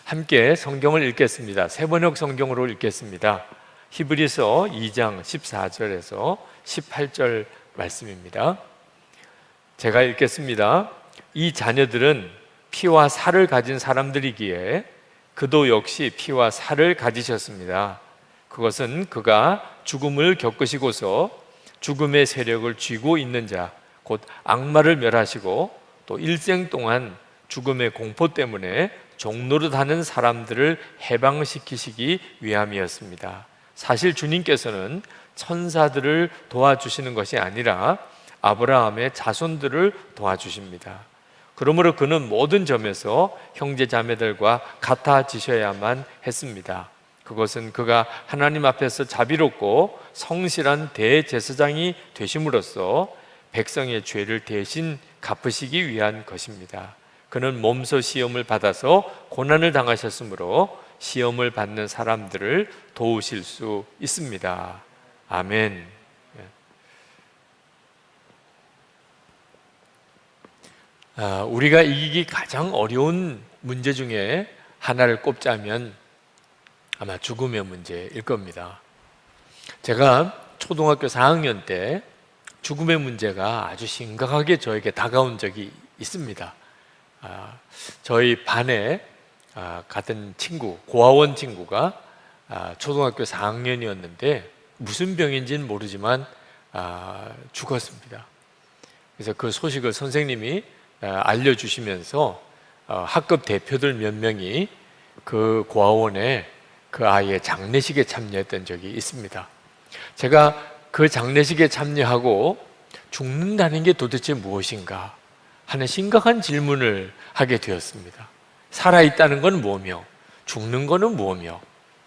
함께 성경을 읽겠습니다. 세번역 성경으로 읽겠습니다. 히브리서 2장 14절에서 18절 말씀입니다. 제가 읽겠습니다. 이 자녀들은 피와 살을 가진 사람들이기에 그도 역시 피와 살을 가지셨습니다. 그것은 그가 죽음을 겪으시고서 죽음의 세력을 쥐고 있는 자, 곧 악마를 멸하시고 또 일생 동안 죽음의 공포 때문에 종노릇하는 사람들을 해방시키시기 위함이었습니다. 사실 주님께서는 천사들을 도와주시는 것이 아니라 아브라함의 자손들을 도와주십니다. 그러므로 그는 모든 점에서 형제자매들과 같아지셔야만 했습니다. 그것은 그가 하나님 앞에서 자비롭고 성실한 대제사장이 되심으로써 백성의 죄를 대신 갚으시기 위한 것입니다. 그는 몸소 시험을 받아서 고난을 당하셨으므로 시험을 받는 사람들을 도우실 수 있습니다. 아멘. 우리가 이기기 가장 어려운 문제 중에 하나를 꼽자면 아마 죽음의 문제일 겁니다. 제가 초등학교 4학년 때 죽음의 문제가 아주 심각하게 저에게 다가온 적이 있습니다. 저희 반에 같은 친구, 고아원 친구가 초등학교 4학년이었는데 무슨 병인지는 모르지만 죽었습니다. 그래서 그 소식을 선생님이 알려주시면서 학급 대표들 몇 명이 그 고아원에 그 아이의 장례식에 참여했던 적이 있습니다. 제가 그 장례식에 참여하고 죽는다는 게 도대체 무엇인가 하는 심각한 질문을 하게 되었습니다. 살아있다는 건 뭐며 죽는 거는 뭐며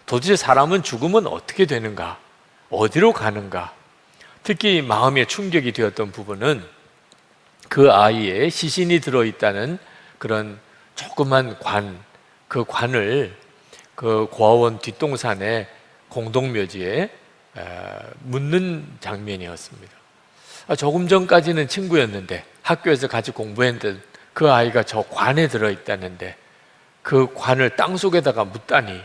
도대체 사람은 죽으면 어떻게 되는가, 어디로 가는가. 특히 마음에 충격이 되었던 부분은 그 아이의 시신이 들어있다는 그런 조그만 관, 그 관을 그 고아원 뒷동산의 공동묘지에 묻는 장면이었습니다. 조금 전까지는 친구였는데 학교에서 같이 공부했던 그 아이가 저 관에 들어있다는데 그 관을 땅속에다가 묻다니,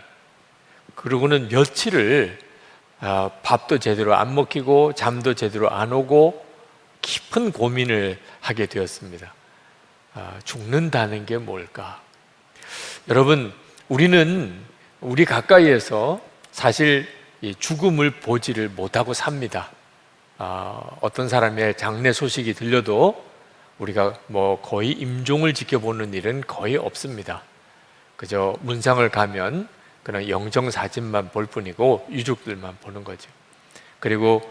그러고는 며칠을 밥도 제대로 안 먹히고 잠도 제대로 안 오고 깊은 고민을 하게 되었습니다. 죽는다는 게 뭘까? 여러분, 우리 가까이에서 사실 이 죽음을 보지를 못하고 삽니다. 어떤 사람의 장례 소식이 들려도 우리가 거의 임종을 지켜보는 일은 거의 없습니다. 그저 문상을 가면 그냥 영정사진만 볼 뿐이고 유족들만 보는 거죠. 그리고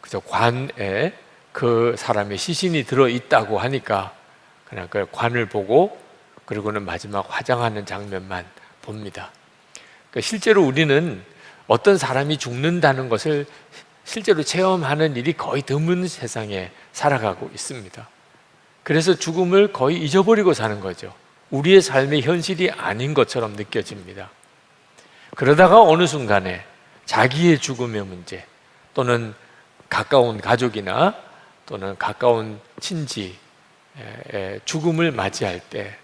그저 관에 그 사람의 시신이 들어있다고 하니까 그냥 그 관을 보고 그리고는 마지막 화장하는 장면만 봅니다. 실제로 우리는 어떤 사람이 죽는다는 것을 실제로 체험하는 일이 거의 드문 세상에 살아가고 있습니다. 그래서 죽음을 거의 잊어버리고 사는 거죠. 우리의 삶의 현실이 아닌 것처럼 느껴집니다. 그러다가 어느 순간에 자기의 죽음의 문제 또는 가까운 가족이나 또는 가까운 친지의 죽음을 맞이할 때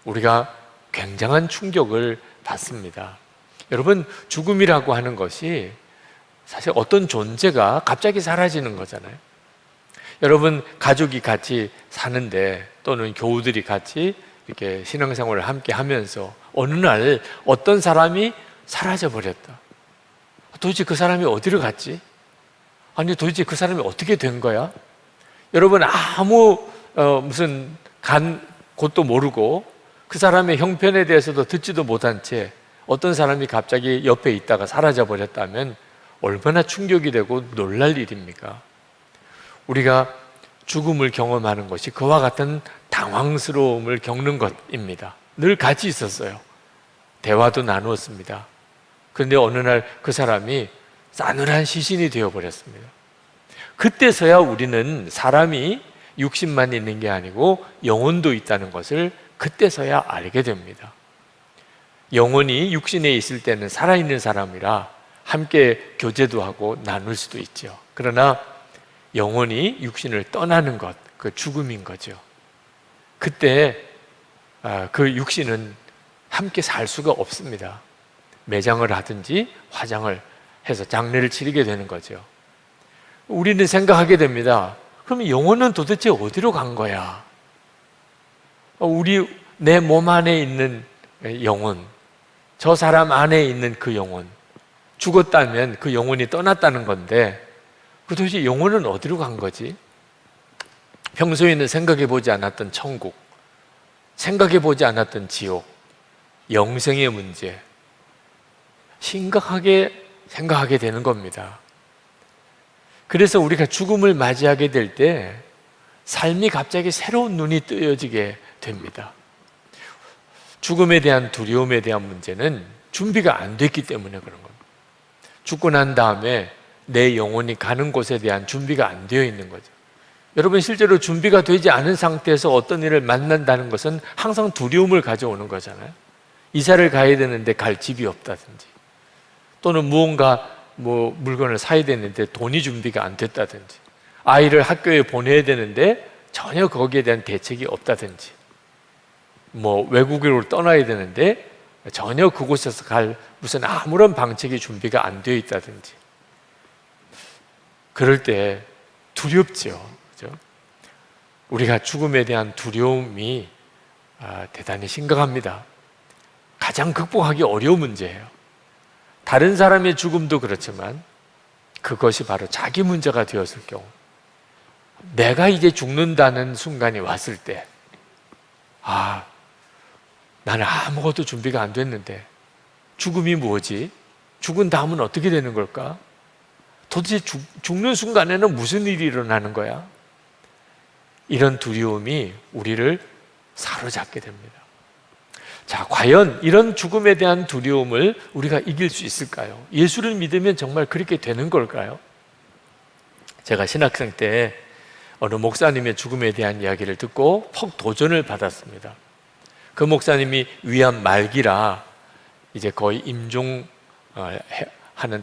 우리가 굉장한 충격을 받습니다. 여러분, 죽음이라고 하는 것이 사실 어떤 존재가 갑자기 사라지는 거잖아요. 여러분, 가족이 같이 사는데 또는 교우들이 같이 이렇게 신앙생활을 함께 하면서 어느 날 어떤 사람이 사라져 버렸다. 도대체 그 사람이 어디로 갔지? 아니, 도대체 그 사람이 어떻게 된 거야? 여러분, 아무 무슨 간 곳도 모르고 그 사람의 형편에 대해서도 듣지도 못한 채 어떤 사람이 갑자기 옆에 있다가 사라져 버렸다면 얼마나 충격이 되고 놀랄 일입니까? 우리가 죽음을 경험하는 것이 그와 같은 당황스러움을 겪는 것입니다. 늘 같이 있었어요. 대화도 나누었습니다. 그런데 어느 날 그 사람이 싸늘한 시신이 되어버렸습니다. 그때서야 우리는 사람이 육신만 있는 게 아니고 영혼도 있다는 것을 그때서야 알게 됩니다. 영혼이 육신에 있을 때는 살아있는 사람이라 함께 교제도 하고 나눌 수도 있죠. 그러나 영혼이 육신을 떠나는 것, 그 죽음인 거죠. 그때 그 육신은 함께 살 수가 없습니다. 매장을 하든지 화장을 해서 장례를 치르게 되는 거죠. 우리는 생각하게 됩니다. 그럼 영혼은 도대체 어디로 간 거야? 내 몸 안에 있는 영혼, 저 사람 안에 있는 그 영혼, 죽었다면 그 영혼이 떠났다는 건데 도대체 영혼은 어디로 간 거지? 평소에는 생각해 보지 않았던 천국, 생각해 보지 않았던 지옥, 영생의 문제, 심각하게 생각하게 되는 겁니다. 그래서 우리가 죽음을 맞이하게 될 때 삶이 갑자기 새로운 눈이 뜨여지게 됩니다. 죽음에 대한 두려움에 대한 문제는 준비가 안 됐기 때문에 그런 겁니다. 죽고 난 다음에 내 영혼이 가는 곳에 대한 준비가 안 되어 있는 거죠. 여러분, 실제로 준비가 되지 않은 상태에서 어떤 일을 만난다는 것은 항상 두려움을 가져오는 거잖아요. 이사를 가야 되는데 갈 집이 없다든지, 또는 무언가 물건을 사야 되는데 돈이 준비가 안 됐다든지, 아이를 학교에 보내야 되는데 전혀 거기에 대한 대책이 없다든지, 외국으로 떠나야 되는데 전혀 그곳에서 갈 무슨 아무런 방책이 준비가 안 되어 있다든지, 그럴 때 두렵죠. 그죠? 우리가 죽음에 대한 두려움이 대단히 심각합니다. 가장 극복하기 어려운 문제예요. 다른 사람의 죽음도 그렇지만 그것이 바로 자기 문제가 되었을 경우, 내가 이제 죽는다는 순간이 왔을 때, 나는 아무것도 준비가 안 됐는데 죽음이 뭐지? 죽은 다음은 어떻게 되는 걸까? 도대체 죽는 순간에는 무슨 일이 일어나는 거야? 이런 두려움이 우리를 사로잡게 됩니다. 자, 과연 이런 죽음에 대한 두려움을 우리가 이길 수 있을까요? 예수를 믿으면 정말 그렇게 되는 걸까요? 제가 신학생 때 어느 목사님의 죽음에 대한 이야기를 듣고 퍽 도전을 받았습니다. 그 목사님이 위암 말기라 이제 거의 임종하는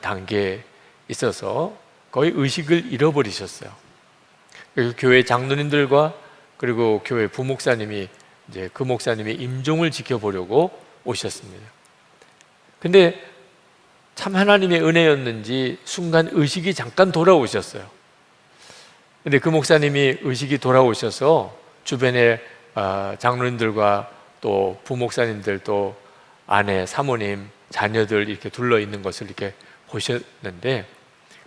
단계에 있어서 거의 의식을 잃어버리셨어요. 그리고 교회 장로님들과 그리고 교회 부목사님이 이제 그 목사님의 임종을 지켜보려고 오셨습니다. 근데 참 하나님의 은혜였는지 순간 의식이 잠깐 돌아오셨어요. 근데 그 목사님이 의식이 돌아오셔서 주변에 장로님들과 또 부목사님들, 또 아내, 사모님, 자녀들 이렇게 둘러 있는 것을 이렇게 보셨는데,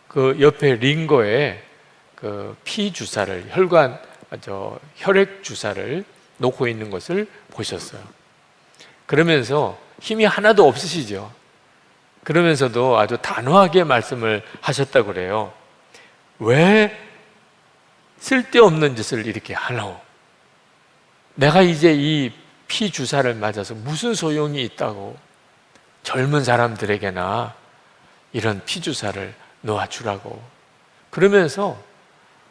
그 옆에 링거에 그 피 주사를, 혈액 주사를 놓고 있는 것을 보셨어요. 그러면서 힘이 하나도 없으시죠. 그러면서도 아주 단호하게 말씀을 하셨다고 그래요. 왜 쓸데없는 짓을 이렇게 하노? 내가 이제 이 피 주사를 맞아서 무슨 소용이 있다고 젊은 사람들에게나 이런 피 주사를 놓아주라고. 그러면서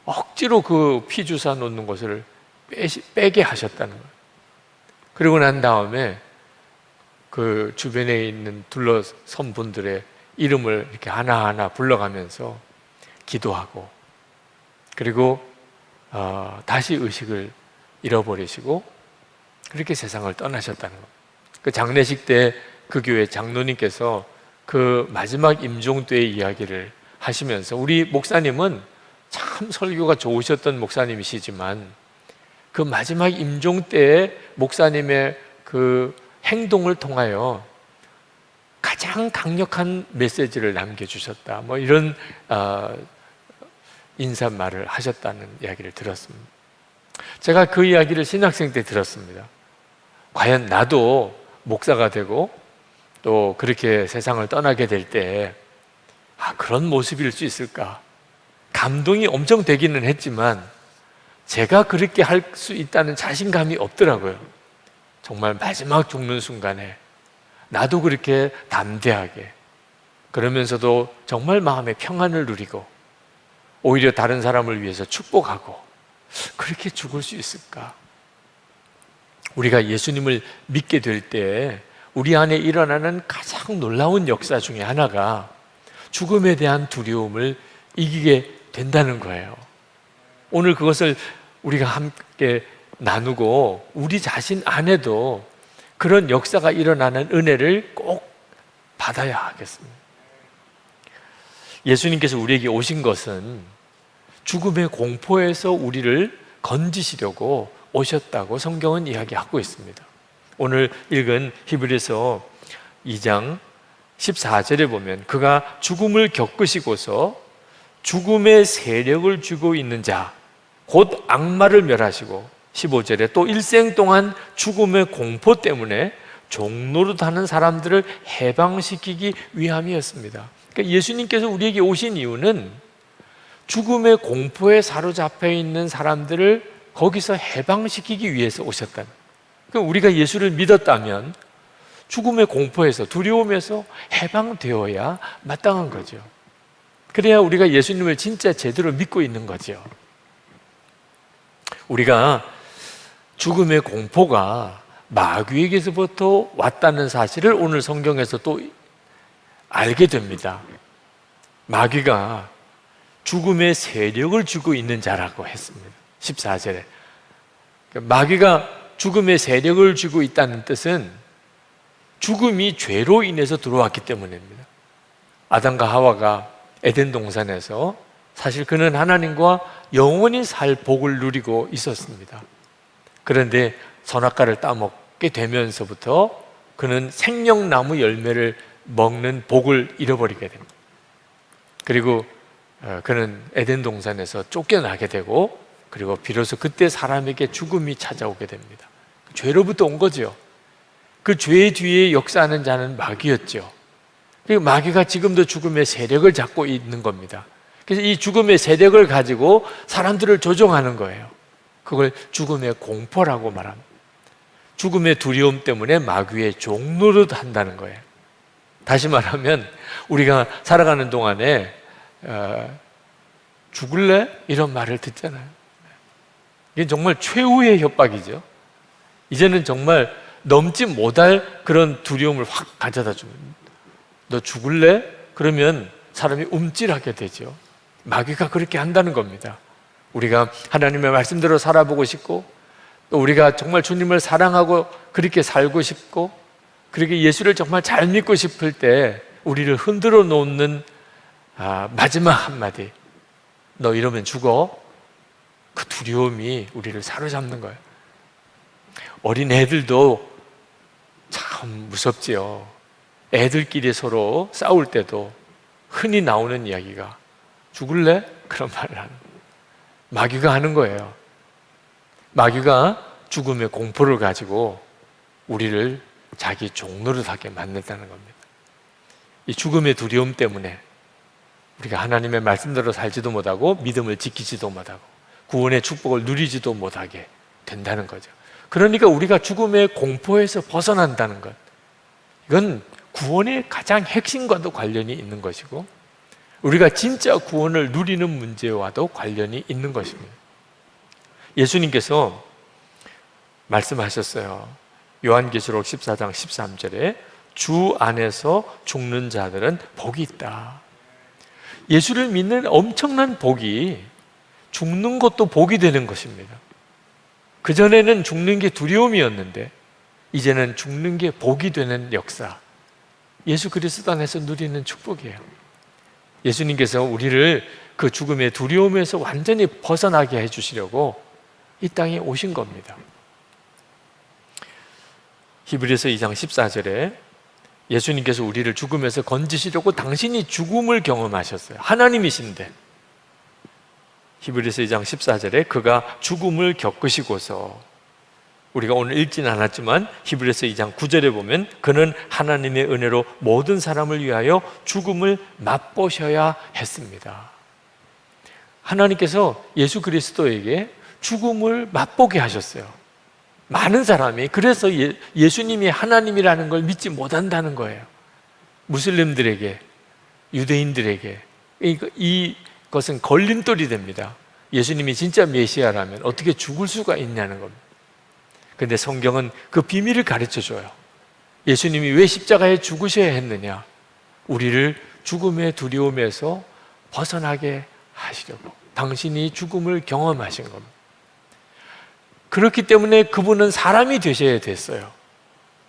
억지로 그 피 주사 놓는 것을 빼게 하셨다는 거예요. 그리고 난 다음에 그 주변에 있는 둘러선 분들의 이름을 이렇게 하나하나 불러가면서 기도하고, 그리고 다시 의식을 잃어버리시고 그렇게 세상을 떠나셨다는 겁니다. 그 장례식 때 그 교회 장로님께서 그 마지막 임종 때의 이야기를 하시면서, 우리 목사님은 참 설교가 좋으셨던 목사님이시지만 그 마지막 임종 때의 목사님의 그 행동을 통하여 가장 강력한 메시지를 남겨주셨다, 이런 인사말을 하셨다는 이야기를 들었습니다. 제가 그 이야기를 신학생 때 들었습니다. 과연 나도 목사가 되고 또 그렇게 세상을 떠나게 될 때 그런 모습일 수 있을까? 감동이 엄청 되기는 했지만 제가 그렇게 할 수 있다는 자신감이 없더라고요. 정말 마지막 죽는 순간에 나도 그렇게 담대하게, 그러면서도 정말 마음의 평안을 누리고 오히려 다른 사람을 위해서 축복하고 그렇게 죽을 수 있을까? 우리가 예수님을 믿게 될 때 우리 안에 일어나는 가장 놀라운 역사 중에 하나가 죽음에 대한 두려움을 이기게 된다는 거예요. 오늘 그것을 우리가 함께 나누고 우리 자신 안에도 그런 역사가 일어나는 은혜를 꼭 받아야 하겠습니다. 예수님께서 우리에게 오신 것은 죽음의 공포에서 우리를 건지시려고 오셨다고 성경은 이야기하고 있습니다. 오늘 읽은 히브리서 2장 14절에 보면 그가 죽음을 겪으시고서 죽음의 세력을 쥐고 있는 자, 곧 악마를 멸하시고 15절에 또 일생 동안 죽음의 공포 때문에 종노릇하는 사람들을 해방시키기 위함이었습니다. 그러니까 예수님께서 우리에게 오신 이유는 죽음의 공포에 사로잡혀 있는 사람들을 거기서 해방시키기 위해서 오셨다는. 그러니까 우리가 예수를 믿었다면 죽음의 공포에서, 두려움에서 해방되어야 마땅한 거죠. 그래야 우리가 예수님을 진짜 제대로 믿고 있는 거죠. 우리가 죽음의 공포가 마귀에게서부터 왔다는 사실을 오늘 성경에서 또 알게 됩니다. 마귀가 죽음의 세력을 쥐고 있는 자라고 했습니다. 14절에. 마귀가 죽음의 세력을 쥐고 있다는 뜻은 죽음이 죄로 인해서 들어왔기 때문입니다. 아담과 하와가 에덴 동산에서 사실 그는 하나님과 영원히 살 복을 누리고 있었습니다. 그런데 선악과를 따먹게 되면서부터 그는 생명나무 열매를 먹는 복을 잃어버리게 됩니다. 그리고 그는 에덴 동산에서 쫓겨나게 되고, 그리고 비로소 그때 사람에게 죽음이 찾아오게 됩니다. 죄로부터 온 거죠. 그 죄 뒤에 역사하는 자는 마귀였죠. 그리고 마귀가 지금도 죽음의 세력을 잡고 있는 겁니다. 그래서 이 죽음의 세력을 가지고 사람들을 조종하는 거예요. 그걸 죽음의 공포라고 말합니다. 죽음의 두려움 때문에 마귀의 종노릇 한다는 거예요. 다시 말하면 우리가 살아가는 동안에 죽을래? 이런 말을 듣잖아요. 이게 정말 최후의 협박이죠. 이제는 정말 넘지 못할 그런 두려움을 확 가져다 줍니다. 너 죽을래? 그러면 사람이 움찔하게 되죠. 마귀가 그렇게 한다는 겁니다. 우리가 하나님의 말씀대로 살아보고 싶고, 또 우리가 정말 주님을 사랑하고 그렇게 살고 싶고, 그렇게 예수를 정말 잘 믿고 싶을 때 우리를 흔들어 놓는 마지막 한마디, 너 이러면 죽어. 그 두려움이 우리를 사로잡는 거예요. 어린 애들도 참 무섭지요. 애들끼리 서로 싸울 때도 흔히 나오는 이야기가 죽을래? 그런 말을 하는 거예요. 마귀가 하는 거예요. 마귀가 죽음의 공포를 가지고 우리를 자기 종노릇하게 만든다는 겁니다. 이 죽음의 두려움 때문에 우리가 하나님의 말씀대로 살지도 못하고 믿음을 지키지도 못하고 구원의 축복을 누리지도 못하게 된다는 거죠. 그러니까 우리가 죽음의 공포에서 벗어난다는 것, 이건 구원의 가장 핵심과도 관련이 있는 것이고 우리가 진짜 구원을 누리는 문제와도 관련이 있는 것입니다. 예수님께서 말씀하셨어요. 요한계시록 14장 13절에 주 안에서 죽는 자들은 복이 있다. 예수를 믿는 엄청난 복이 죽는 것도 복이 되는 것입니다. 그전에는 죽는 게 두려움이었는데 이제는 죽는 게 복이 되는 역사, 예수 그리스도 안에서 누리는 축복이에요. 예수님께서 우리를 그 죽음의 두려움에서 완전히 벗어나게 해주시려고 이 땅에 오신 겁니다. 히브리서 2장 14절에 예수님께서 우리를 죽음에서 건지시려고 당신이 죽음을 경험하셨어요. 하나님이신데 히브리서 2장 14절에 그가 죽음을 겪으시고서, 우리가 오늘 읽지는 않았지만 히브리서 2장 9절에 보면 그는 하나님의 은혜로 모든 사람을 위하여 죽음을 맛보셔야 했습니다. 하나님께서 예수 그리스도에게 죽음을 맛보게 하셨어요. 많은 사람이 그래서 예수님이 하나님이라는 걸 믿지 못한다는 거예요. 무슬림들에게, 유대인들에게 이것은 걸림돌이 됩니다. 예수님이 진짜 메시아라면 어떻게 죽을 수가 있냐는 겁니다. 그런데 성경은 그 비밀을 가르쳐줘요. 예수님이 왜 십자가에 죽으셔야 했느냐? 우리를 죽음의 두려움에서 벗어나게 하시려고. 당신이 죽음을 경험하신 겁니다. 그렇기 때문에 그분은 사람이 되셔야 됐어요.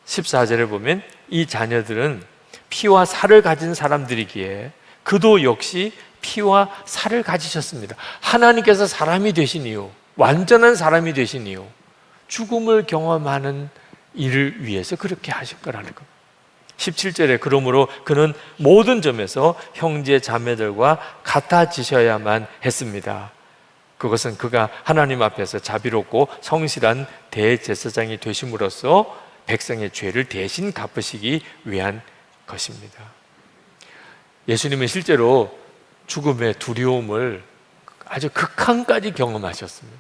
14절에 보면 이 자녀들은 피와 살을 가진 사람들이기에 그도 역시 피와 살을 가지셨습니다. 하나님께서 사람이 되신 이유, 완전한 사람이 되신 이유, 죽음을 경험하는 일을 위해서 그렇게 하실 거라는 겁니다. 17절에 그러므로 그는 모든 점에서 형제 자매들과 같아지셔야만 했습니다. 그것은 그가 하나님 앞에서 자비롭고 성실한 대제사장이 되심으로써 백성의 죄를 대신 갚으시기 위한 것입니다. 예수님은 실제로 죽음의 두려움을 아주 극한까지 경험하셨습니다.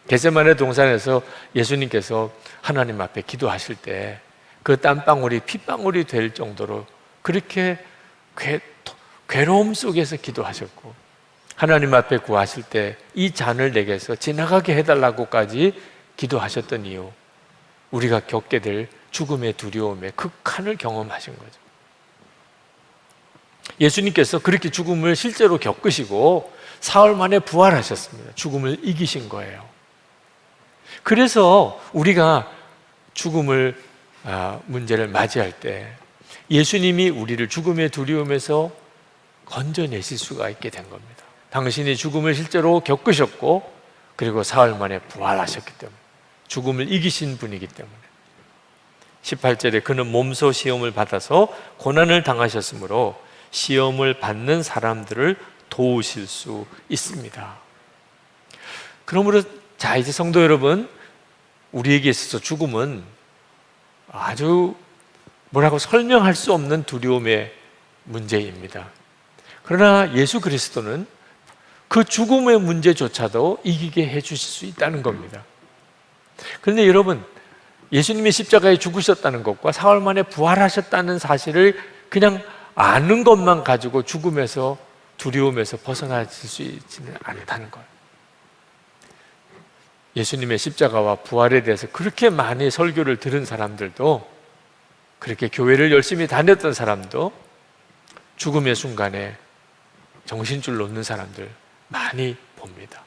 겟세마네 동산에서 예수님께서 하나님 앞에 기도하실 때 그 땀방울이 핏방울이 될 정도로 그렇게 괴로움 속에서 기도하셨고, 하나님 앞에 구하실 때 이 잔을 내게서 지나가게 해달라고까지 기도하셨던 이유, 우리가 겪게 될 죽음의 두려움의 극한을 경험하신 거죠. 예수님께서 그렇게 죽음을 실제로 겪으시고 사흘 만에 부활하셨습니다. 죽음을 이기신 거예요. 그래서 우리가 죽음을 문제를 맞이할 때 예수님이 우리를 죽음의 두려움에서 건져내실 수가 있게 된 겁니다. 당신이 죽음을 실제로 겪으셨고 그리고 사흘 만에 부활하셨기 때문에, 죽음을 이기신 분이기 때문에. 18절에 그는 몸소 시험을 받아서 고난을 당하셨으므로 시험을 받는 사람들을 도우실 수 있습니다. 그러므로 자, 이제 성도 여러분, 우리에게 있어서 죽음은 아주 뭐라고 설명할 수 없는 두려움의 문제입니다. 그러나 예수 그리스도는 그 죽음의 문제조차도 이기게 해주실 수 있다는 겁니다. 그런데 여러분, 예수님이 십자가에 죽으셨다는 것과 사흘 만에 부활하셨다는 사실을 그냥 아는 것만 가지고 죽음에서, 두려움에서 벗어나질 수 있지는 않다는 거예요. 예수님의 십자가와 부활에 대해서 그렇게 많이 설교를 들은 사람들도, 그렇게 교회를 열심히 다녔던 사람도 죽음의 순간에 정신줄 놓는 사람들 많이 봅니다.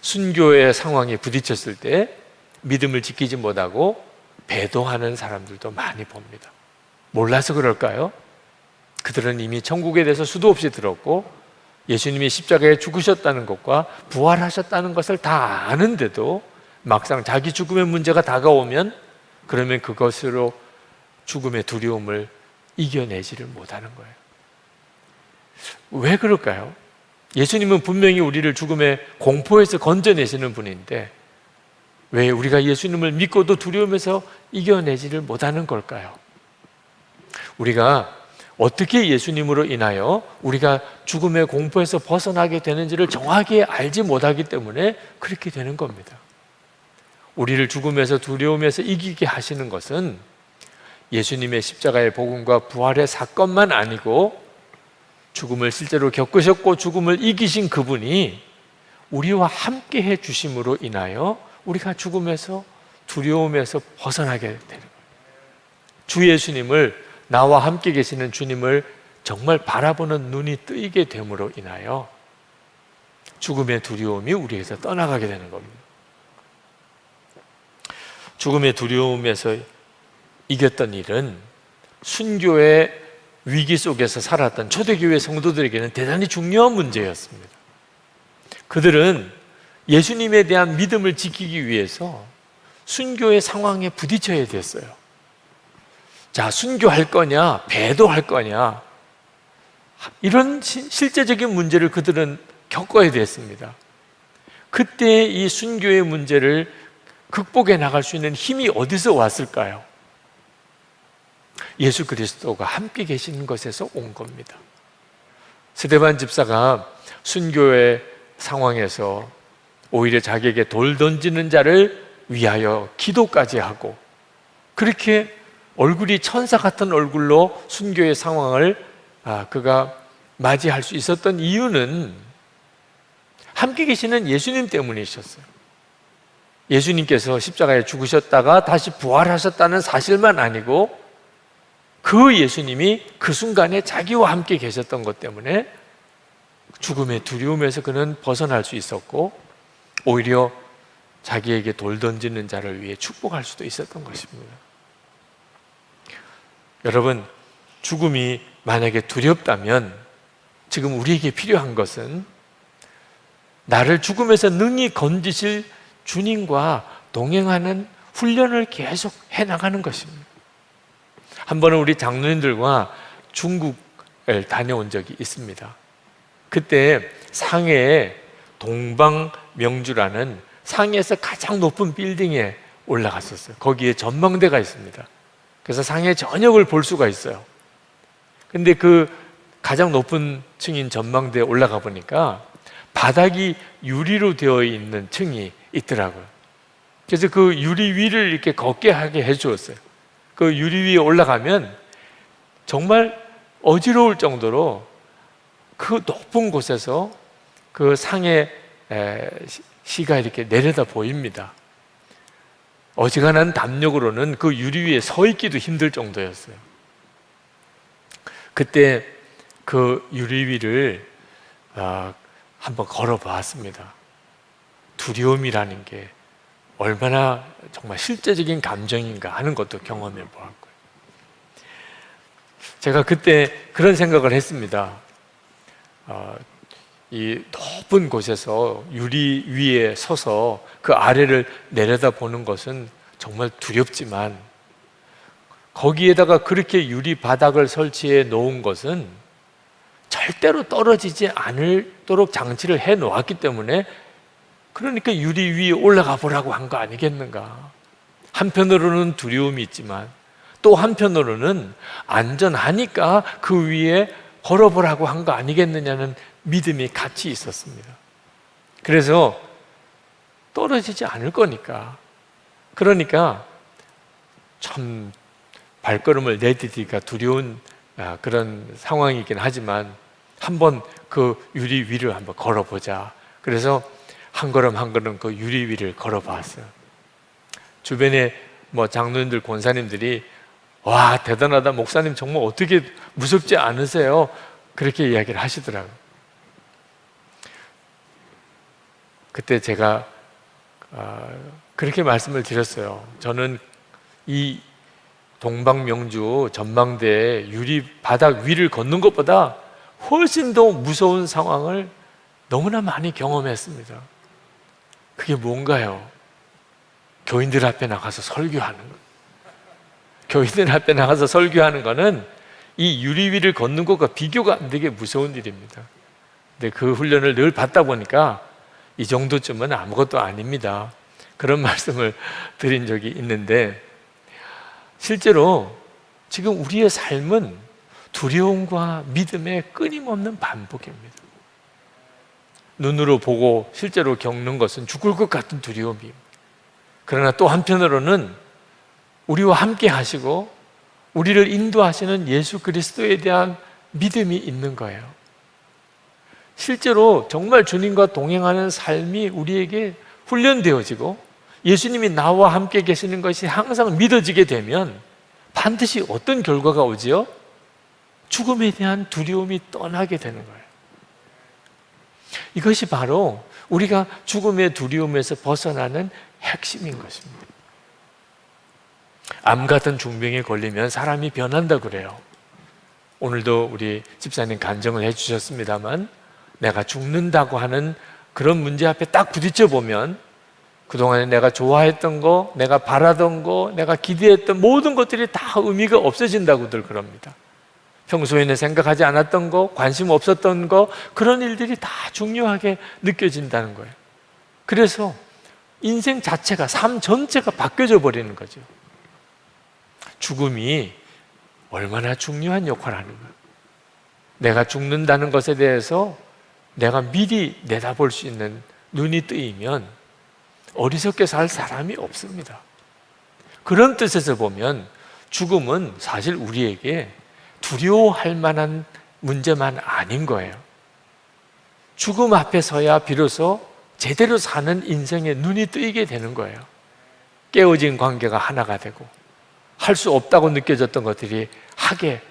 순교의 상황에 부딪혔을 때 믿음을 지키지 못하고 배도하는 사람들도 많이 봅니다. 몰라서 그럴까요? 그들은 이미 천국에 대해서 수도 없이 들었고 예수님이 십자가에 죽으셨다는 것과 부활하셨다는 것을 다 아는데도 막상 자기 죽음의 문제가 다가오면 그러면 그것으로 죽음의 두려움을 이겨내지를 못하는 거예요. 왜 그럴까요? 예수님은 분명히 우리를 죽음의 공포에서 건져내시는 분인데 왜 우리가 예수님을 믿고도 두려움에서 이겨내지를 못하는 걸까요? 우리가 어떻게 예수님으로 인하여 우리가 죽음의 공포에서 벗어나게 되는지를 정확히 알지 못하기 때문에 그렇게 되는 겁니다. 우리를 죽음에서, 두려움에서 이기게 하시는 것은 예수님의 십자가의 복음과 부활의 사건만 아니고 죽음을 실제로 겪으셨고 죽음을 이기신 그분이 우리와 함께 해 주심으로 인하여 우리가 죽음에서, 두려움에서 벗어나게 되는 거예요. 주 예수님을, 나와 함께 계시는 주님을 정말 바라보는 눈이 뜨이게 됨으로 인하여 죽음의 두려움이 우리에서 떠나가게 되는 겁니다. 죽음의 두려움에서 이겼던 일은 순교의 위기 속에서 살았던 초대교회 성도들에게는 대단히 중요한 문제였습니다. 그들은 예수님에 대한 믿음을 지키기 위해서 순교의 상황에 부딪혀야 됐어요. 자, 순교할 거냐, 배도할 거냐, 이런 실제적인 문제를 그들은 겪어야 됐습니다. 그때 이 순교의 문제를 극복해 나갈 수 있는 힘이 어디서 왔을까요? 예수 그리스도가 함께 계시는 것에서 온 겁니다. 스데반 집사가 순교의 상황에서 오히려 자기에게 돌 던지는 자를 위하여 기도까지 하고 그렇게 얼굴이 천사 같은 얼굴로 순교의 상황을 그가 맞이할 수 있었던 이유는 함께 계시는 예수님 때문이셨어요. 예수님께서 십자가에 죽으셨다가 다시 부활하셨다는 사실만 아니고 그 예수님이 그 순간에 자기와 함께 계셨던 것 때문에 죽음의 두려움에서 그는 벗어날 수 있었고 오히려 자기에게 돌 던지는 자를 위해 축복할 수도 있었던 것입니다. 여러분, 죽음이 만약에 두렵다면 지금 우리에게 필요한 것은 나를 죽음에서 능히 건지실 주님과 동행하는 훈련을 계속 해나가는 것입니다. 한 번은 우리 장로님들과 중국을 다녀온 적이 있습니다. 그때 상해에 동방명주라는 상해에서 가장 높은 빌딩에 올라갔었어요. 거기에 전망대가 있습니다. 그래서 상해 전역을 볼 수가 있어요. 근데 그 가장 높은 층인 전망대에 올라가 보니까 바닥이 유리로 되어 있는 층이 있더라고요. 그래서 그 유리 위를 이렇게 걷게 하게 해주었어요. 그 유리 위에 올라가면 정말 어지러울 정도로 그 높은 곳에서 그 상해 시가 이렇게 내려다 보입니다. 어지간한 담력으로는 그 유리 위에 서 있기도 힘들 정도였어요. 그때 그 유리 위를 한번 걸어 보았습니다. 두려움이라는 게 얼마나 정말 실제적인 감정인가 하는 것도 경험해 보았고요. 제가 그때 그런 생각을 했습니다. 이 높은 곳에서 유리 위에 서서 그 아래를 내려다 보는 것은 정말 두렵지만 거기에다가 그렇게 유리 바닥을 설치해 놓은 것은 절대로 떨어지지 않도록 장치를 해 놓았기 때문에 그러니까 유리 위에 올라가 보라고 한 거 아니겠는가. 한편으로는 두려움이 있지만 또 한편으로는 안전하니까 그 위에 걸어보라고 한 거 아니겠느냐는 믿음이 같이 있었습니다. 그래서 떨어지지 않을 거니까, 그러니까 참 발걸음을 내디디기가 두려운 그런 상황이긴 하지만 한번 그 유리 위를 한번 걸어보자. 그래서 한 걸음 한 걸음 그 유리 위를 걸어봤어요. 주변에 뭐 장로님들, 권사님들이 와, 대단하다, 목사님 정말 어떻게 무섭지 않으세요? 그렇게 이야기를 하시더라고요. 그때 제가 그렇게 말씀을 드렸어요. 저는 이 동방명주 전망대 유리 바닥 위를 걷는 것보다 훨씬 더 무서운 상황을 너무나 많이 경험했습니다. 그게 뭔가요? 교인들 앞에 나가서 설교하는 거. 교인들 앞에 나가서 설교하는 거는 이 유리 위를 걷는 것과 비교가 안 되게 무서운 일입니다. 근데 그 훈련을 늘 받다 보니까 이 정도쯤은 아무것도 아닙니다. 그런 말씀을 드린 적이 있는데, 실제로 지금 우리의 삶은 두려움과 믿음의 끊임없는 반복입니다. 눈으로 보고 실제로 겪는 것은 죽을 것 같은 두려움입니다. 그러나 또 한편으로는 우리와 함께 하시고 우리를 인도하시는 예수 그리스도에 대한 믿음이 있는 거예요. 실제로 정말 주님과 동행하는 삶이 우리에게 훈련되어지고 예수님이 나와 함께 계시는 것이 항상 믿어지게 되면 반드시 어떤 결과가 오지요? 죽음에 대한 두려움이 떠나게 되는 거예요. 이것이 바로 우리가 죽음의 두려움에서 벗어나는 핵심인 것입니다. 암 같은 중병에 걸리면 사람이 변한다 그래요. 오늘도 우리 집사님 간증을 해주셨습니다만, 내가 죽는다고 하는 그런 문제 앞에 딱 부딪혀 보면 그동안에 내가 좋아했던 거, 내가 바라던 거, 내가 기대했던 모든 것들이 다 의미가 없어진다고들 그럽니다. 평소에는 생각하지 않았던 거, 관심 없었던 거, 그런 일들이 다 중요하게 느껴진다는 거예요. 그래서 인생 자체가, 삶 전체가 바뀌어져 버리는 거죠. 죽음이 얼마나 중요한 역할을 하는가. 내가 죽는다는 것에 대해서 내가 미리 내다볼 수 있는 눈이 뜨이면 어리석게 살 사람이 없습니다. 그런 뜻에서 보면 죽음은 사실 우리에게 두려워할 만한 문제만 아닌 거예요. 죽음 앞에 서야 비로소 제대로 사는 인생에 눈이 뜨이게 되는 거예요. 깨어진 관계가 하나가 되고 할 수 없다고 느껴졌던 것들이 하게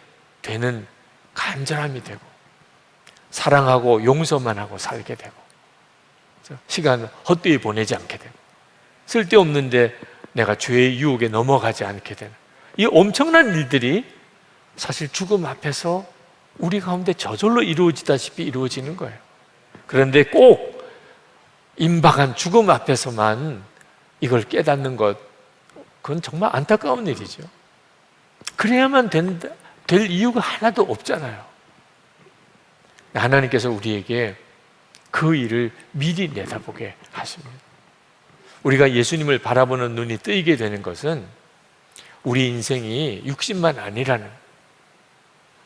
되는 간절함이 되고 사랑하고 용서만 하고 살게 되고 시간 헛되이 보내지 않게 되고 쓸데없는데 내가 죄의 유혹에 넘어가지 않게 되는 이 엄청난 일들이 사실 죽음 앞에서 우리 가운데 저절로 이루어지다시피 이루어지는 거예요. 그런데 꼭 임박한 죽음 앞에서만 이걸 깨닫는 것, 그건 정말 안타까운 일이죠. 그래야만 될 이유가 하나도 없잖아요. 하나님께서 우리에게 그 일을 미리 내다보게 하십니다. 우리가 예수님을 바라보는 눈이 뜨이게 되는 것은 우리 인생이 육신만 아니라는,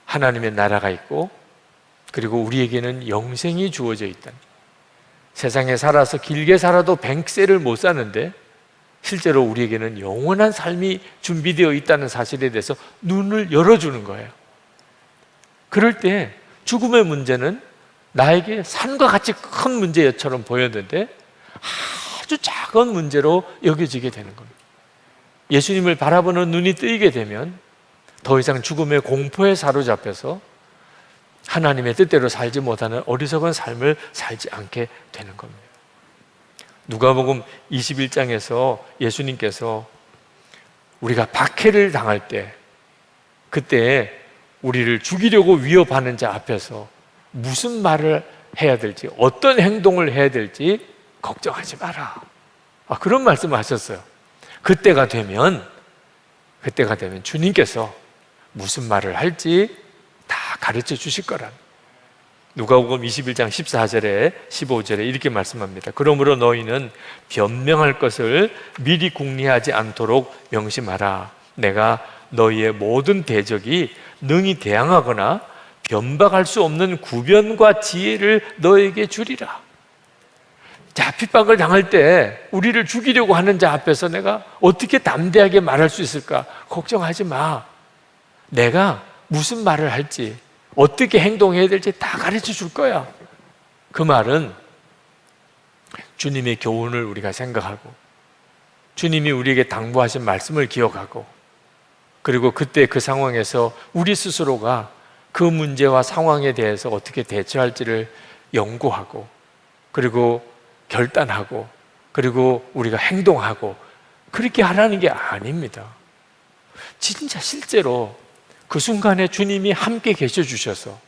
하나님의 나라가 있고 그리고 우리에게는 영생이 주어져 있다는, 세상에 살아서 길게 살아도 100세를 못 사는데 실제로 우리에게는 영원한 삶이 준비되어 있다는 사실에 대해서 눈을 열어주는 거예요. 그럴 때 죽음의 문제는 나에게 산과 같이 큰 문제처럼 보였는데 아주 작은 문제로 여겨지게 되는 겁니다. 예수님을 바라보는 눈이 뜨이게 되면 더 이상 죽음의 공포에 사로잡혀서 하나님의 뜻대로 살지 못하는 어리석은 삶을 살지 않게 되는 겁니다. 누가복음 21장에서 예수님께서 우리가 박해를 당할 때, 그때 우리를 죽이려고 위협하는 자 앞에서 무슨 말을 해야 될지, 어떤 행동을 해야 될지 걱정하지 마라, 그런 말씀을 하셨어요. 그때가 되면 주님께서 무슨 말을 할지 다 가르쳐 주실 거란. 누가복음 21장 14절에 15절에 이렇게 말씀합니다. 그러므로 너희는 변명할 것을 미리 궁리하지 않도록 명심하라. 내가 너희의 모든 대적이 능히 대항하거나 변박할 수 없는 구변과 지혜를 너에게 주리라. 자, 핍박을 당할 때 우리를 죽이려고 하는 자 앞에서 내가 어떻게 담대하게 말할 수 있을까? 걱정하지 마. 내가 무슨 말을 할지, 어떻게 행동해야 될지 다 가르쳐 줄 거야. 그 말은 주님의 교훈을 우리가 생각하고, 주님이 우리에게 당부하신 말씀을 기억하고, 그리고 그때 그 상황에서 우리 스스로가 그 문제와 상황에 대해서 어떻게 대처할지를 연구하고, 그리고 결단하고, 그리고 우리가 행동하고, 그렇게 하라는 게 아닙니다. 진짜 실제로 그 순간에 주님이 함께 계셔 주셔서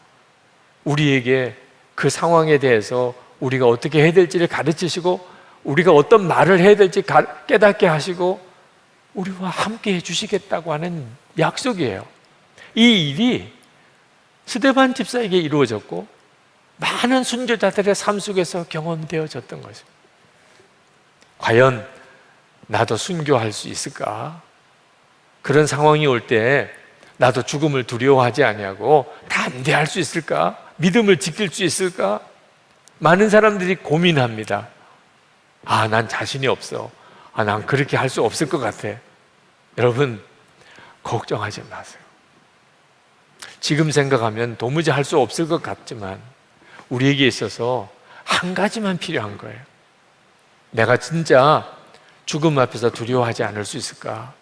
우리에게 그 상황에 대해서 우리가 어떻게 해야 될지를 가르치시고, 우리가 어떤 말을 해야 될지 깨닫게 하시고 우리와 함께 해주시겠다고 하는 약속이에요. 이 일이 스데반 집사에게 이루어졌고 많은 순교자들의 삶 속에서 경험되어졌던 것입니다. 과연 나도 순교할 수 있을까? 그런 상황이 올 때 나도 죽음을 두려워하지 아니하고 담대할 수 있을까? 믿음을 지킬 수 있을까? 많은 사람들이 고민합니다. 난 자신이 없어. 난 그렇게 할 수 없을 것 같아. 여러분, 걱정하지 마세요. 지금 생각하면 도무지 할 수 없을 것 같지만 우리에게 있어서 한 가지만 필요한 거예요. 내가 진짜 죽음 앞에서 두려워하지 않을 수 있을까?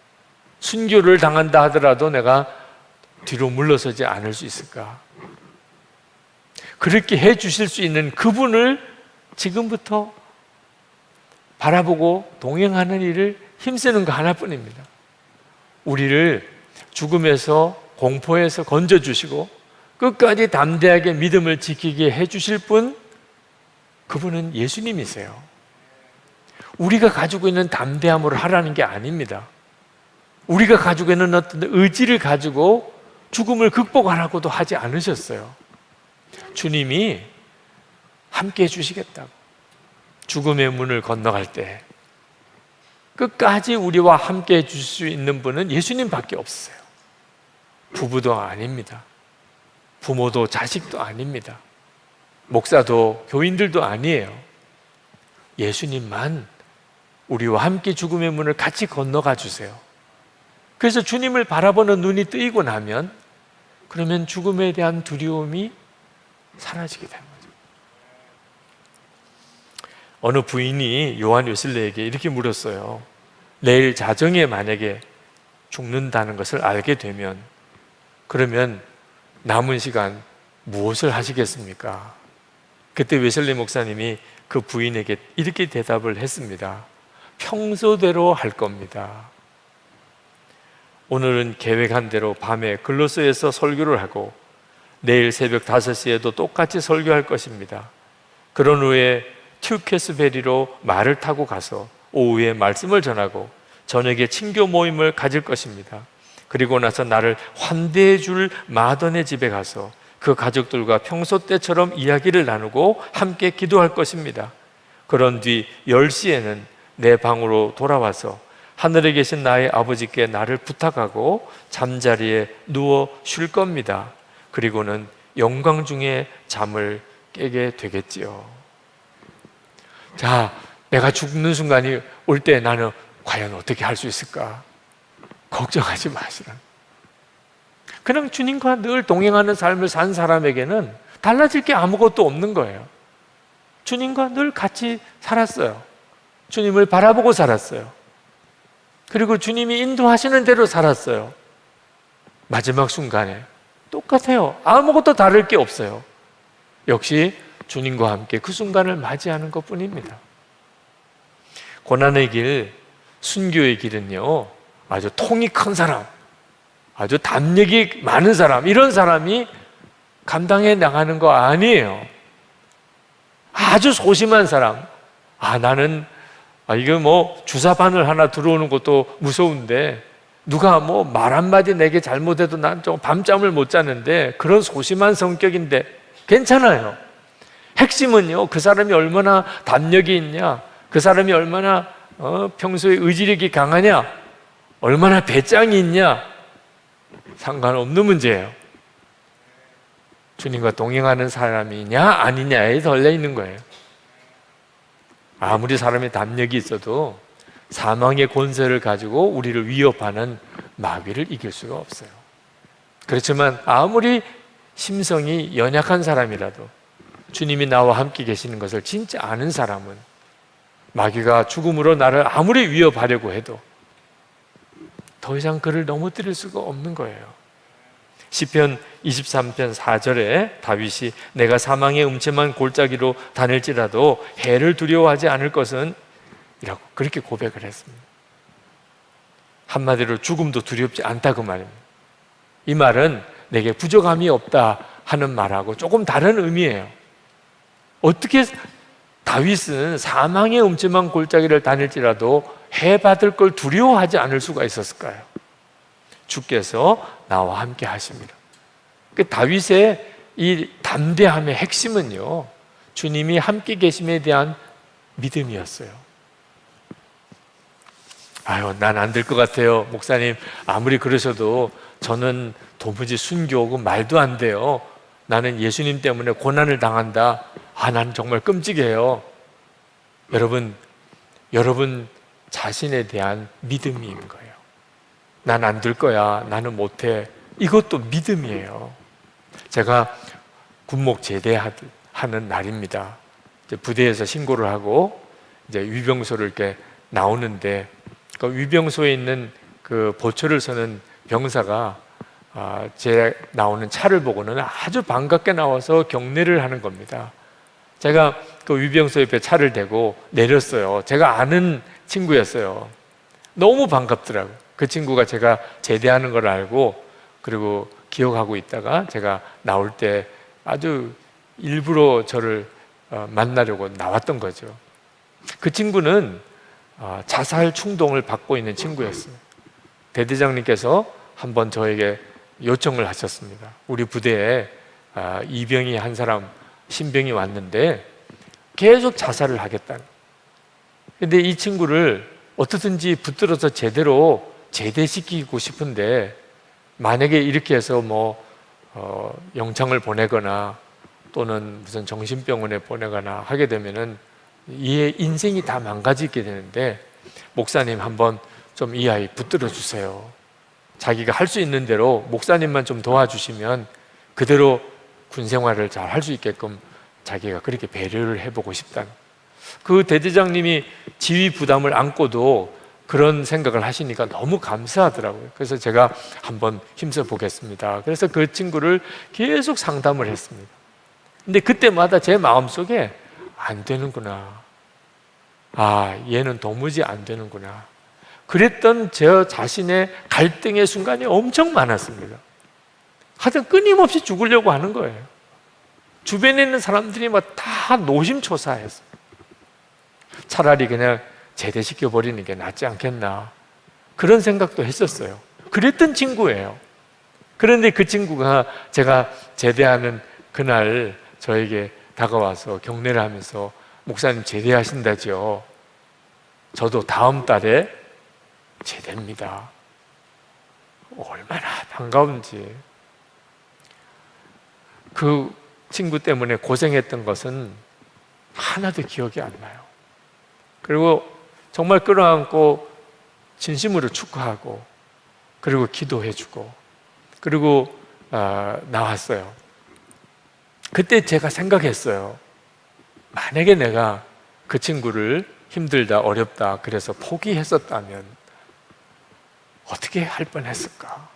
순교를 당한다 하더라도 내가 뒤로 물러서지 않을 수 있을까? 그렇게 해 주실 수 있는 그분을 지금부터 바라보고 동행하는 일을 힘쓰는 거 하나뿐입니다. 우리를 죽음에서, 공포에서 건져주시고 끝까지 담대하게 믿음을 지키게 해주실 분, 그분은 예수님이세요. 우리가 가지고 있는 담대함으로 하라는 게 아닙니다. 우리가 가지고 있는 어떤 의지를 가지고 죽음을 극복하라고도 하지 않으셨어요. 주님이 함께 해주시겠다고. 죽음의 문을 건너갈 때 끝까지 우리와 함께 해줄 수 있는 분은 예수님밖에 없어요. 부부도 아닙니다. 부모도 자식도 아닙니다. 목사도 교인들도 아니에요. 예수님만 우리와 함께 죽음의 문을 같이 건너가 주세요. 그래서 주님을 바라보는 눈이 뜨이고 나면, 그러면 죽음에 대한 두려움이 사라지게 되는 거죠. 어느 부인이 요한 웨슬레에게 이렇게 물었어요. 내일 자정에 만약에 죽는다는 것을 알게 되면 그러면 남은 시간 무엇을 하시겠습니까? 그때 웨슬리 목사님이 그 부인에게 이렇게 대답을 했습니다. 평소대로 할 겁니다. 오늘은 계획한 대로 밤에 글로스에서 설교를 하고 내일 새벽 5시에도 똑같이 설교할 것입니다. 그런 후에 튜케스베리로 말을 타고 가서 오후에 말씀을 전하고 저녁에 친교 모임을 가질 것입니다. 그리고 나서 나를 환대해 줄 마던의 집에 가서 그 가족들과 평소 때처럼 이야기를 나누고 함께 기도할 것입니다. 그런 뒤 10시에는 내 방으로 돌아와서 하늘에 계신 나의 아버지께 나를 부탁하고 잠자리에 누워 쉴 겁니다. 그리고는 영광 중에 잠을 깨게 되겠지요. 자, 내가 죽는 순간이 올 때 나는 과연 어떻게 할 수 있을까? 걱정하지 마시라. 그냥 주님과 늘 동행하는 삶을 산 사람에게는 달라질 게 아무것도 없는 거예요. 주님과 늘 같이 살았어요. 주님을 바라보고 살았어요. 그리고 주님이 인도하시는 대로 살았어요. 마지막 순간에 똑같아요. 아무것도 다를 게 없어요. 역시 주님과 함께 그 순간을 맞이하는 것뿐입니다. 고난의 길, 순교의 길은요, 아주 통이 큰 사람, 아주 담력이 많은 사람, 이런 사람이 감당해 나가는 거 아니에요. 아주 소심한 사람, 나는 이거 뭐 주사바늘 하나 들어오는 것도 무서운데 누가 뭐 말 한마디 내게 잘못해도 난 좀 밤잠을 못 자는데 그런 소심한 성격인데 괜찮아요. 핵심은요, 그 사람이 얼마나 담력이 있냐, 그 사람이 얼마나 평소에 의지력이 강하냐, 얼마나 배짱이 있냐, 상관없는 문제예요. 주님과 동행하는 사람이냐 아니냐에 달려 있는 거예요. 아무리 사람의 담력이 있어도 사망의 권세를 가지고 우리를 위협하는 마귀를 이길 수가 없어요. 그렇지만 아무리 심성이 연약한 사람이라도 주님이 나와 함께 계시는 것을 진짜 아는 사람은 마귀가 죽음으로 나를 아무리 위협하려고 해도 더 이상 그를 넘어뜨릴 수가 없는 거예요. 시편 23편 4절에 다윗이 내가 사망의 음침한 골짜기로 다닐지라도 해를 두려워하지 않을 것은 이라고 그렇게 고백을 했습니다. 한마디로 죽음도 두렵지 않다 그 말입니다. 이 말은 내게 부족함이 없다 하는 말하고 조금 다른 의미예요. 어떻게 다윗은 사망의 음침한 골짜기를 다닐지라도 해 받을 걸 두려워하지 않을 수가 있었을까요? 주께서 나와 함께 하십니다. 그 다윗의 이 담대함의 핵심은요, 주님이 함께 계심에 대한 믿음이었어요. 난 안 될 것 같아요. 목사님, 아무리 그러셔도 저는 도무지 순교하고 말도 안 돼요. 나는 예수님 때문에 고난을 당한다. 난 정말 끔찍해요. 여러분 자신에 대한 믿음인 거예요. 난 안 될 거야. 나는 못해. 이것도 믿음이에요. 제가 군목 제대하는 날입니다. 이제 부대에서 신고를 하고 이제 위병소를 이렇게 나오는데 그 위병소에 있는 그 보초를 서는 병사가 제 나오는 차를 보고는 아주 반갑게 나와서 격려를 하는 겁니다. 제가 그 위병소 옆에 차를 대고 내렸어요. 제가 아는 친구였어요. 너무 반갑더라고요. 그 친구가 제가 제대하는 걸 알고 그리고 기억하고 있다가 제가 나올 때 아주 일부러 저를 만나려고 나왔던 거죠. 그 친구는 자살 충동을 받고 있는 친구였어요. 대대장님께서 한번 저에게 요청을 하셨습니다. 우리 부대에 이병이 한 사람 신병이 왔는데 계속 자살을 하겠다는. 근데 이 친구를 어떻든지 붙들어서 제대로 제대시키고 싶은데 만약에 이렇게 해서 영창을 보내거나 또는 무슨 정신병원에 보내거나 하게 되면은 이 인생이 다 망가지게 되는데 목사님 한번 좀 이 아이 붙들어 주세요. 자기가 할 수 있는 대로 목사님만 좀 도와주시면 그대로 군 생활을 잘 할 수 있게끔 자기가 그렇게 배려를 해보고 싶다는. 그 대대장님이 지휘 부담을 안고도 그런 생각을 하시니까 너무 감사하더라고요. 그래서 제가 한번 힘써 보겠습니다. 그래서 그 친구를 계속 상담을 했습니다. 근데 그때마다 제 마음속에 안 되는구나. 얘는 도무지 안 되는구나. 그랬던 저 자신의 갈등의 순간이 엄청 많았습니다. 하여튼 끊임없이 죽으려고 하는 거예요. 주변에 있는 사람들이 막 다 노심초사했어요. 차라리 그냥 제대시켜버리는 게 낫지 않겠나, 그런 생각도 했었어요. 그랬던 친구예요. 그런데 그 친구가 제가 제대하는 그날 저에게 다가와서 격려를 하면서, 목사님 제대하신다죠? 저도 다음 달에 제대입니다. 얼마나 반가운지. 그 친구 때문에 고생했던 것은 하나도 기억이 안 나요. 그리고 정말 끌어안고 진심으로 축하하고, 그리고 기도해주고, 그리고 나왔어요. 그때 제가 생각했어요. 만약에 내가 그 친구를 힘들다, 어렵다 그래서 포기했었다면 어떻게 할 뻔했을까?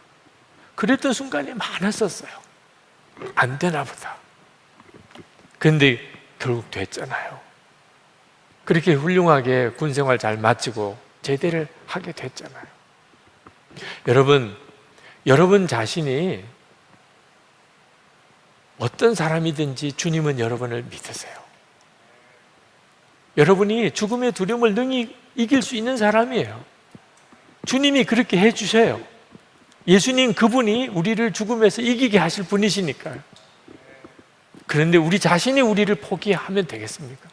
그랬던 순간이 많았었어요. 안 되나 보다. 근데 결국 됐잖아요. 그렇게 훌륭하게 군생활 잘 마치고 제대를 하게 됐잖아요. 여러분 자신이 어떤 사람이든지 주님은 여러분을 믿으세요. 여러분이 죽음의 두려움을 능히 이길 수 있는 사람이에요. 주님이 그렇게 해주셔요. 예수님, 그분이 우리를 죽음에서 이기게 하실 분이시니까요. 그런데 우리 자신이 우리를 포기하면 되겠습니까?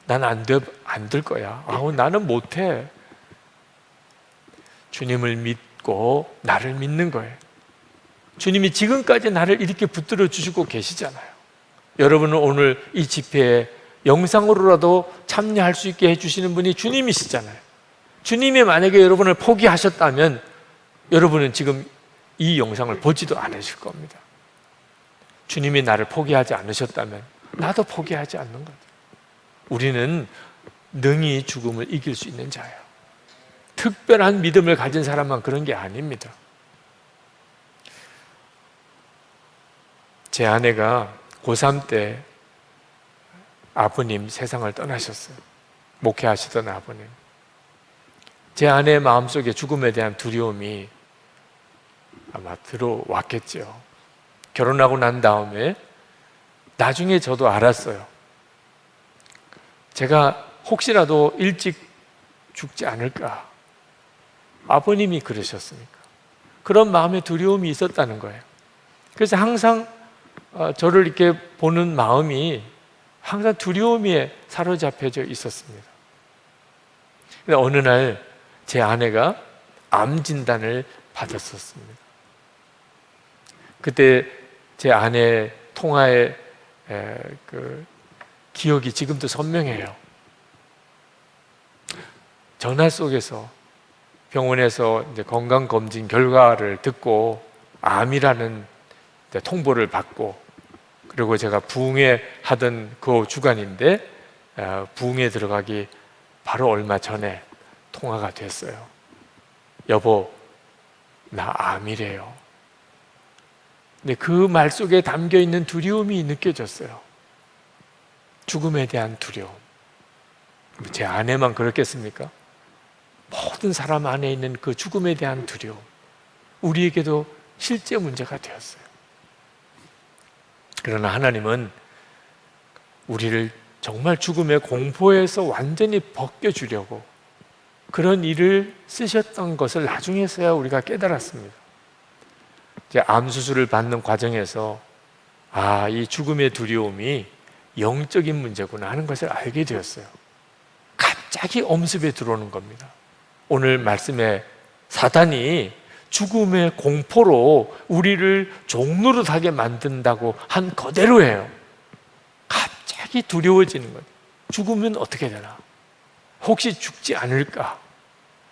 난 안 될 거야. 나는 못해. 주님을 믿고 나를 믿는 거예요. 주님이 지금까지 나를 이렇게 붙들어 주시고 계시잖아요. 여러분은 오늘 이 집회에 영상으로라도 참여할 수 있게 해주시는 분이 주님이시잖아요. 주님이 만약에 여러분을 포기하셨다면 여러분은 지금 이 영상을 보지도 않으실 겁니다. 주님이 나를 포기하지 않으셨다면 나도 포기하지 않는 거죠. 우리는 능히 죽음을 이길 수 있는 자예요. 특별한 믿음을 가진 사람만 그런 게 아닙니다. 제 아내가 고3 때 아버님 세상을 떠나셨어요. 목회하시던 아버님. 제 아내의 마음속에 죽음에 대한 두려움이 아마 들어왔겠죠. 결혼하고 난 다음에 나중에 저도 알았어요. 제가 혹시라도 일찍 죽지 않을까, 아버님이 그러셨으니까 그런 마음의 두려움이 있었다는 거예요. 그래서 항상 저를 이렇게 보는 마음이 항상 두려움에 사로잡혀져 있었습니다. 근데 어느 날 제 아내가 암 진단을 받았었습니다. 그때 제 아내 통화의 그 기억이 지금도 선명해요. 전화 속에서 병원에서 이제 건강검진 결과를 듣고 암이라는 통보를 받고, 그리고 제가 부흥회 하던 그 주간인데 부흥회 들어가기 바로 얼마 전에 통화가 됐어요. 여보, 나 암이래요. 근데 그 말 속에 담겨 있는 두려움이 느껴졌어요. 죽음에 대한 두려움. 제 아내만 그렇겠습니까? 모든 사람 안에 있는 그 죽음에 대한 두려움, 우리에게도 실제 문제가 되었어요. 그러나 하나님은 우리를 정말 죽음의 공포에서 완전히 벗겨주려고 그런 일을 쓰셨던 것을 나중에서야 우리가 깨달았습니다. 이제 암 수술을 받는 과정에서 이 죽음의 두려움이 영적인 문제구나 하는 것을 알게 되었어요. 갑자기 엄습에 들어오는 겁니다. 오늘 말씀에 사단이 죽음의 공포로 우리를 종노릇하게 만든다고 한 그대로예요. 갑자기 두려워지는 거예요. 죽으면 어떻게 되나? 혹시 죽지 않을까?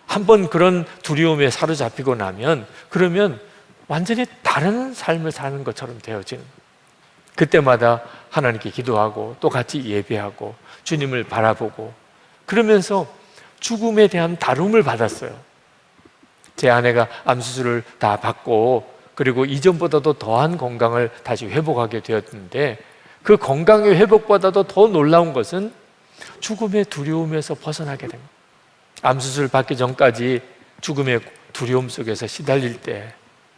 한번 그런 두려움에 사로잡히고 나면 그러면 완전히 다른 삶을 사는 것처럼 되어지는 거예요. 그때마다 하나님께 기도하고 또 같이 예배하고 주님을 바라보고 그러면서 죽음에 대한 다룸을 받았어요. 제 아내가 암수술을 다 받고 그리고 이전보다도 더한 건강을 다시 회복하게 되었는데, 그 건강의 회복보다도 더 놀라운 것은 죽음의 두려움에서 벗어나게 됩니다. 암수술 받기 전까지 죽음의 두려움 속에서 시달릴 때,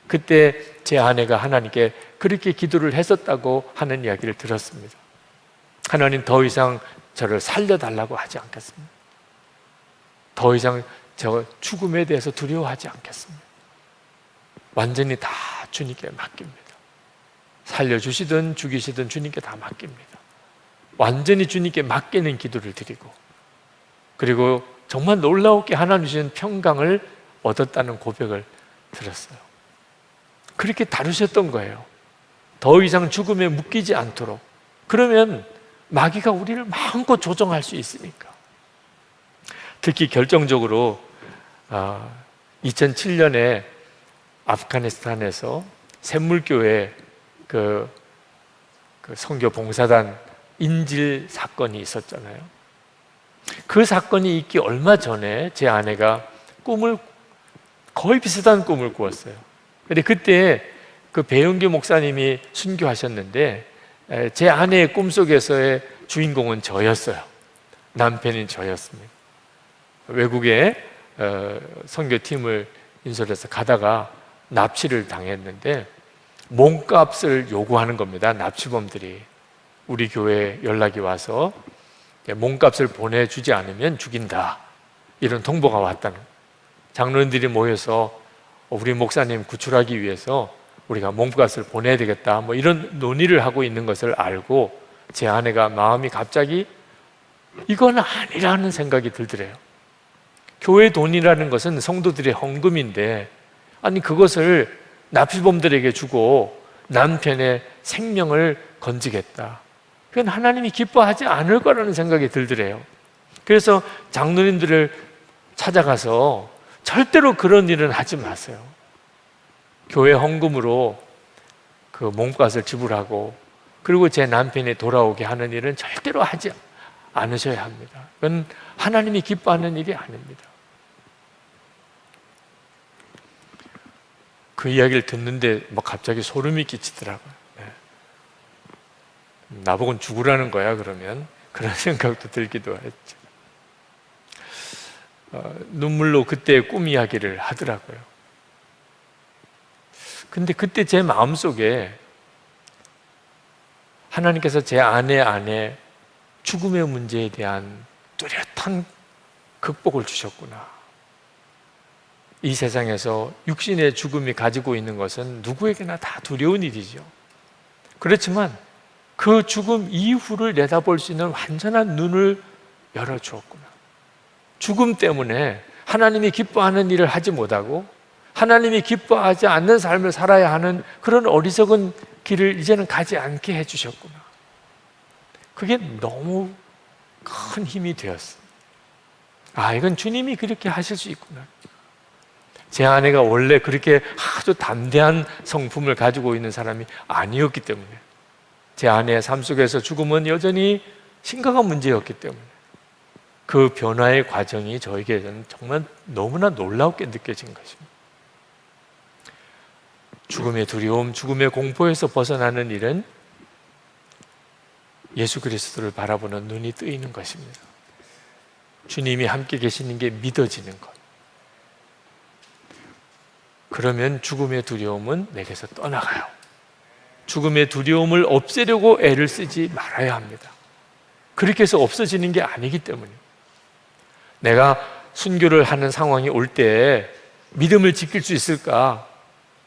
그때 제 아내가 하나님께 그렇게 기도를 했었다고 하는 이야기를 들었습니다. 하나님, 더 이상 저를 살려달라고 하지 않겠습니다. 더 이상 저 죽음에 대해서 두려워하지 않겠습니다. 완전히 다 주님께 맡깁니다. 살려주시든 죽이시든 주님께 다 맡깁니다. 완전히 주님께 맡기는 기도를 드리고, 그리고 정말 놀라웠게 하나님 주신 평강을 얻었다는 고백을 들었어요. 그렇게 다루셨던 거예요. 더 이상 죽음에 묶이지 않도록. 그러면 마귀가 우리를 마음껏 조종할 수 있으니까. 특히 결정적으로 2007년에 아프가니스탄에서 샘물교회 그 선교 봉사단 인질 사건이 있었잖아요. 그 사건이 있기 얼마 전에 제 아내가 거의 비슷한 꿈을 꾸었어요. 근데 그때 그 배은규 목사님이 순교하셨는데 제 아내의 꿈속에서의 주인공은 저였어요. 남편인 저였습니다. 외국에 선교팀을 인솔해서 가다가 납치를 당했는데 몸값을 요구하는 겁니다. 납치범들이 우리 교회에 연락이 와서 몸값을 보내주지 않으면 죽인다, 이런 통보가 왔다는. 장로님들이 모여서 우리 목사님 구출하기 위해서 우리가 몸값을 보내야 되겠다, 뭐 이런 논의를 하고 있는 것을 알고 제 아내가 마음이 갑자기 이건 아니라는 생각이 들더래요. 교회 돈이라는 것은 성도들의 헌금인데, 아니 그것을 납치범들에게 주고 남편의 생명을 건지겠다, 그건 하나님이 기뻐하지 않을 거라는 생각이 들더래요. 그래서 장로님들을 찾아가서 절대로 그런 일은 하지 마세요. 교회 헌금으로 그 몸값을 지불하고 그리고 제 남편이 돌아오게 하는 일은 절대로 하지 않으셔야 합니다. 그건 하나님이 기뻐하는 일이 아닙니다. 그 이야기를 듣는데 갑자기 소름이 끼치더라고요. 나보고는 죽으라는 거야 그러면? 그런 생각도 들기도 했죠. 눈물로 그때의 꿈 이야기를 하더라고요. 근데 그때 제 마음속에 하나님께서 제 아내 안에 죽음의 문제에 대한 뚜렷한 극복을 주셨구나. 이 세상에서 육신의 죽음이 가지고 있는 것은 누구에게나 다 두려운 일이죠. 그렇지만 그 죽음 이후를 내다볼 수 있는 완전한 눈을 열어주었구나. 죽음 때문에 하나님이 기뻐하는 일을 하지 못하고 하나님이 기뻐하지 않는 삶을 살아야 하는 그런 어리석은 길을 이제는 가지 않게 해주셨구나. 그게 너무 큰 힘이 되었어요. 이건 주님이 그렇게 하실 수 있구나. 제 아내가 원래 그렇게 아주 담대한 성품을 가지고 있는 사람이 아니었기 때문에, 제 아내의 삶 속에서 죽음은 여전히 심각한 문제였기 때문에 그 변화의 과정이 저에게는 정말 너무나 놀랍게 느껴진 것입니다. 죽음의 두려움, 죽음의 공포에서 벗어나는 일은 예수 그리스도를 바라보는 눈이 뜨이는 것입니다. 주님이 함께 계시는 게 믿어지는 것. 그러면 죽음의 두려움은 내게서 떠나가요. 죽음의 두려움을 없애려고 애를 쓰지 말아야 합니다. 그렇게 해서 없어지는 게 아니기 때문입니다. 내가 순교를 하는 상황이 올 때 믿음을 지킬 수 있을까?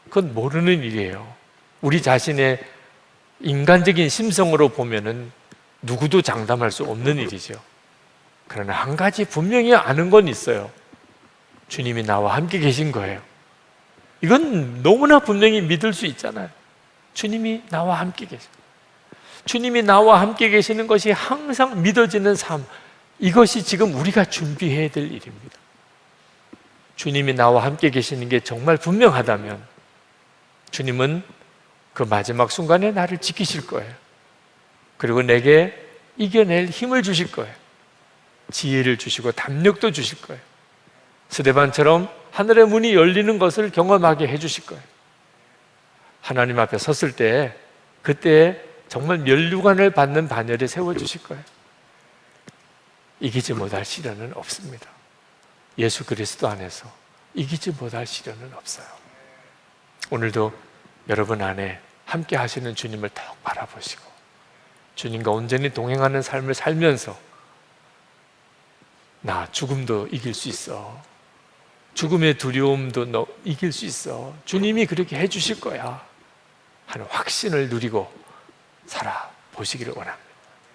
그건 모르는 일이에요. 우리 자신의 인간적인 심성으로 보면은 누구도 장담할 수 없는 일이죠. 그러나 한 가지 분명히 아는 건 있어요. 주님이 나와 함께 계신 거예요. 이건 너무나 분명히 믿을 수 있잖아요. 주님이 나와 함께 계세요. 주님이 나와 함께 계시는 것이 항상 믿어지는 삶, 이것이 지금 우리가 준비해야 될 일입니다. 주님이 나와 함께 계시는 게 정말 분명하다면 주님은 그 마지막 순간에 나를 지키실 거예요. 그리고 내게 이겨낼 힘을 주실 거예요. 지혜를 주시고 담력도 주실 거예요. 스데반처럼 하늘의 문이 열리는 것을 경험하게 해주실 거예요. 하나님 앞에 섰을 때 그때 정말 면류관을 받는 반열에 세워주실 거예요. 이기지 못할 시련은 없습니다. 예수 그리스도 안에서 이기지 못할 시련은 없어요. 오늘도 여러분 안에 함께 하시는 주님을 더욱 바라보시고 주님과 온전히 동행하는 삶을 살면서 나 죽음도 이길 수 있어, 죽음의 두려움도 너 이길 수 있어, 주님이 그렇게 해주실 거야 하는 확신을 누리고 살아보시기를 원합니다.